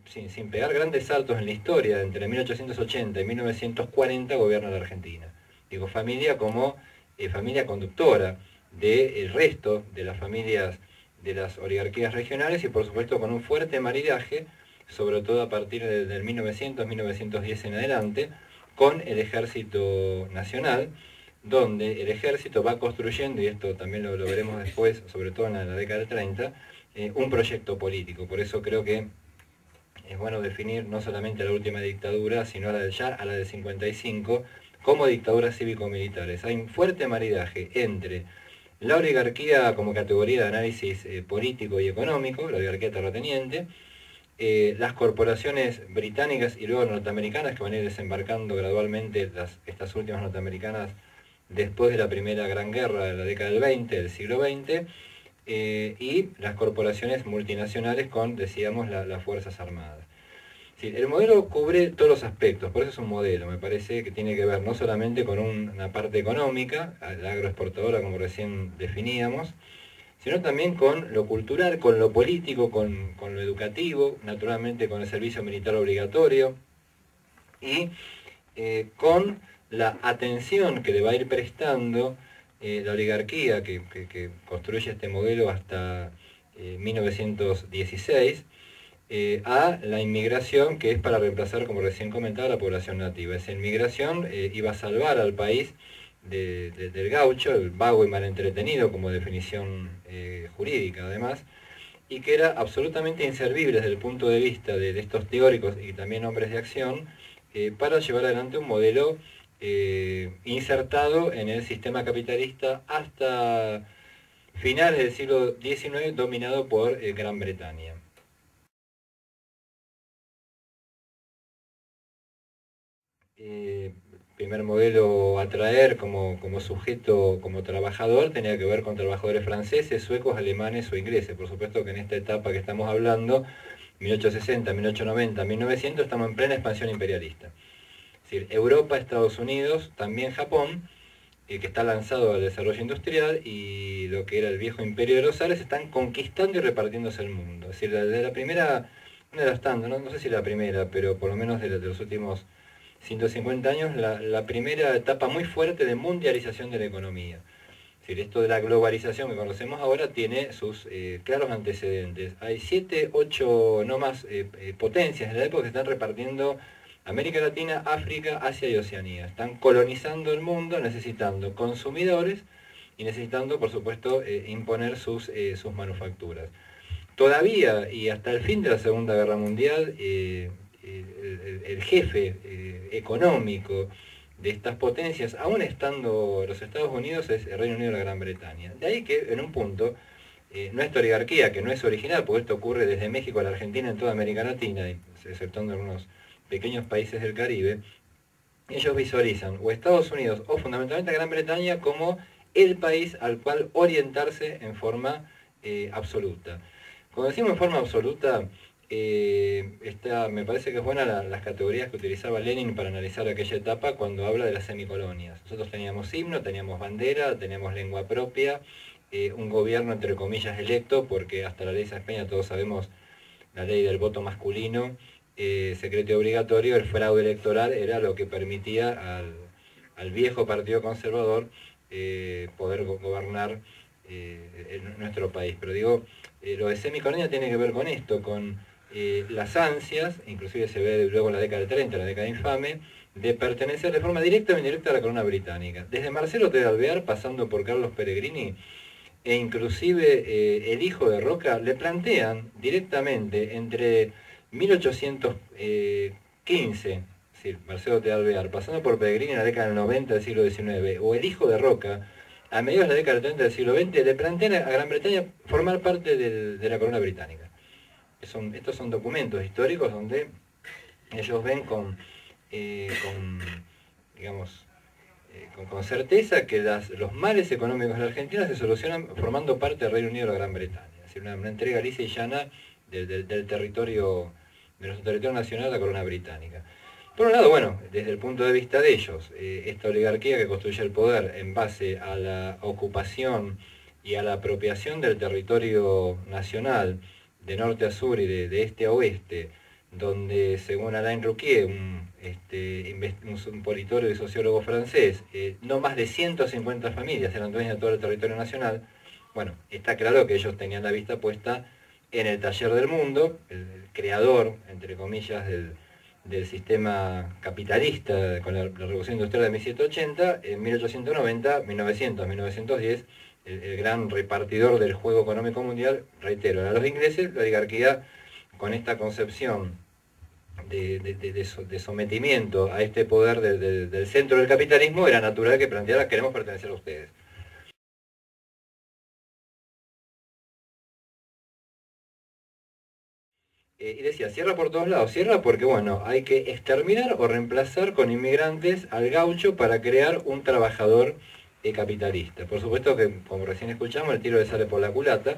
sin pegar grandes saltos en la historia, entre 1880 y 1940 gobierna la Argentina. Digo, familia como familia conductora del resto de las familias de las oligarquías regionales y por supuesto con un fuerte maridaje, sobre todo a partir del 1900-1910 en adelante, con el ejército nacional, donde el ejército va construyendo, y esto también lo veremos después, sobre todo en la década del 30, un proyecto político. Por eso creo que es bueno definir no solamente la última dictadura, sino ya a la del 55, como dictaduras cívico-militares. Hay un fuerte maridaje entre la oligarquía como categoría de análisis político y económico, la oligarquía terrateniente, las corporaciones británicas y luego norteamericanas que van a ir desembarcando gradualmente estas últimas norteamericanas después de la primera gran guerra de la década del 20, del siglo XX, y las corporaciones multinacionales con, decíamos, las Fuerzas Armadas. Sí, el modelo cubre todos los aspectos, por eso es un modelo, me parece que tiene que ver no solamente con una parte económica, la agroexportadora como recién definíamos, sino también con lo cultural, con lo político, con lo educativo, naturalmente con el servicio militar obligatorio y con la atención que le va a ir prestando la oligarquía que construye este modelo hasta 1916 a la inmigración que es para reemplazar, como recién comentaba, la población nativa. Esa inmigración iba a salvar al país del gaucho, el vago y mal entretenido como definición jurídica además, y que era absolutamente inservible desde el punto de vista de estos teóricos y también hombres de acción para llevar adelante un modelo insertado en el sistema capitalista hasta finales del siglo XIX dominado por Gran Bretaña. Primer modelo a traer como sujeto, como trabajador, tenía que ver con trabajadores franceses, suecos, alemanes o ingleses. Por supuesto que en esta etapa que estamos hablando, 1860, 1890, 1900, estamos en plena expansión imperialista. Es decir, Europa, Estados Unidos, también Japón, que está lanzado al desarrollo industrial, y lo que era el viejo imperio de los zares, están conquistando y repartiéndose el mundo. Es decir, de la primera, una de las tantas, no sé si la primera, pero por lo menos de los últimos 150 años, la primera etapa muy fuerte de mundialización de la economía. Es decir, esto de la globalización que conocemos ahora tiene sus claros antecedentes. Hay 7, 8, no más, potencias en la época que están repartiendo América Latina, África, Asia y Oceanía. Están colonizando el mundo necesitando consumidores y necesitando, por supuesto, imponer sus manufacturas. Todavía y hasta el fin de la Segunda Guerra Mundial, el jefe económico de estas potencias, aún estando los Estados Unidos, es el Reino Unido y la Gran Bretaña. De ahí que en un punto, nuestra oligarquía, que no es original, porque esto ocurre desde México a la Argentina en toda América Latina, exceptuando algunos pequeños países del Caribe, ellos visualizan o Estados Unidos o fundamentalmente a Gran Bretaña como el país al cual orientarse en forma absoluta. Cuando decimos en forma absoluta, me parece que es buena las categorías que utilizaba Lenin para analizar aquella etapa cuando habla de las semicolonias. Nosotros teníamos himno, teníamos bandera, teníamos lengua propia, un gobierno entre comillas electo, porque hasta la ley de España todos sabemos la ley del voto masculino, secreto y obligatorio, el fraude electoral era lo que permitía al viejo partido conservador poder gobernar nuestro país. Pero digo, lo de semicolonia tiene que ver con esto, con las ansias, inclusive se ve luego en la década del 30, la década infame, de pertenecer de forma directa o indirecta a la corona británica. Desde Marcelo T. de Alvear, pasando por Carlos Pellegrini, e inclusive el hijo de Roca, le plantean directamente entre 1815, es decir, Marcelo T. de Alvear, pasando por Pellegrini en la década del 90 del siglo XIX, o el hijo de Roca, a mediados de la década del 30 del siglo XX, le plantean a Gran Bretaña formar parte de la corona británica. Estos son documentos históricos donde ellos ven con certeza que los males económicos de la Argentina se solucionan formando parte del Reino Unido de la Gran Bretaña. Es decir, una entrega lisa y llana del territorio, de nuestro territorio nacional a la corona británica. Por un lado, bueno, desde el punto de vista de ellos, esta oligarquía que construye el poder en base a la ocupación y a la apropiación del territorio nacional de norte a sur y de este a oeste, donde según Alain Rouquier, un politólogo y sociólogo francés, no más de 150 familias eran dueñas de todo el territorio nacional. Bueno, está claro que ellos tenían la vista puesta en el taller del mundo, el creador, entre comillas, del sistema capitalista con la Revolución Industrial de 1780, en 1890, 1900, 1910, el gran repartidor del juego económico mundial, reitero, a los ingleses, la oligarquía con esta concepción de sometimiento a este poder del centro del capitalismo, era natural que planteara: queremos pertenecer a ustedes. Y decía, cierra por todos lados, cierra porque, bueno, hay que exterminar o reemplazar con inmigrantes al gaucho para crear un trabajador capitalista. Por supuesto que, como recién escuchamos, el tiro le sale por la culata.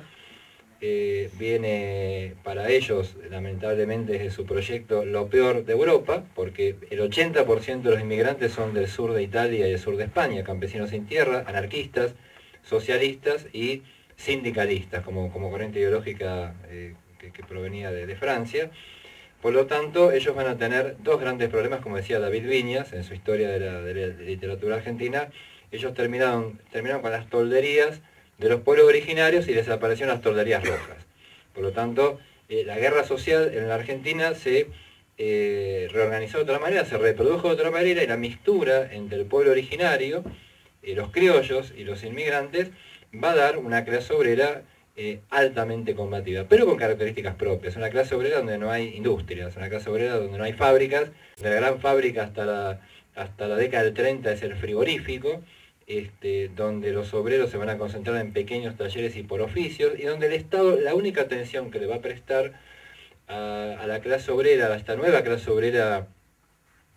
Viene para ellos, lamentablemente, desde su proyecto, lo peor de Europa, porque el 80% de los inmigrantes son del sur de Italia y del sur de España, campesinos sin tierra, anarquistas, socialistas y sindicalistas, como corriente ideológica que provenía de Francia. Por lo tanto, ellos van a tener dos grandes problemas, como decía David Viñas en su historia de la literatura argentina. Ellos terminaron con las tolderías de los pueblos originarios y desaparecieron las tolderías rojas. Por lo tanto, la guerra social en la Argentina se reorganizó de otra manera, se reprodujo de otra manera, y la mixtura entre el pueblo originario, los criollos y los inmigrantes va a dar una clase obrera altamente combativa, pero con características propias. Una clase obrera donde no hay industrias, una clase obrera donde no hay fábricas. La gran fábrica hasta la década del 30 es el frigorífico, donde los obreros se van a concentrar en pequeños talleres y por oficios, y donde el Estado, la única atención que le va a prestar a la clase obrera, a esta nueva clase obrera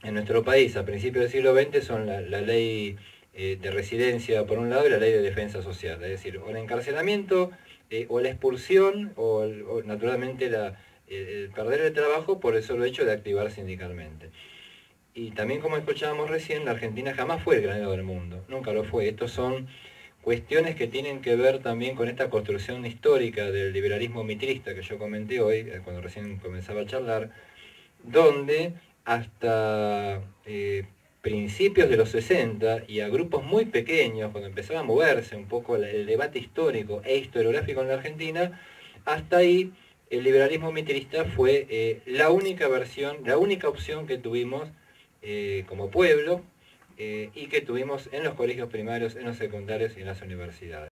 en nuestro país a principios del siglo XX, son la ley de residencia por un lado y la ley de defensa social, es decir, o el encarcelamiento, o la expulsión, o naturalmente el perder el trabajo por el solo hecho de activar sindicalmente. Y también, como escuchábamos recién, la Argentina jamás fue el granero del mundo, nunca lo fue. Estos son cuestiones que tienen que ver también con esta construcción histórica del liberalismo mitrista que yo comenté hoy, cuando recién comenzaba a charlar, donde hasta principios de los 60 y a grupos muy pequeños, cuando empezaba a moverse un poco el debate histórico e historiográfico en la Argentina, hasta ahí el liberalismo mitrista fue la única versión, la única opción que tuvimos como pueblo, y que tuvimos en los colegios primarios, en los secundarios y en las universidades.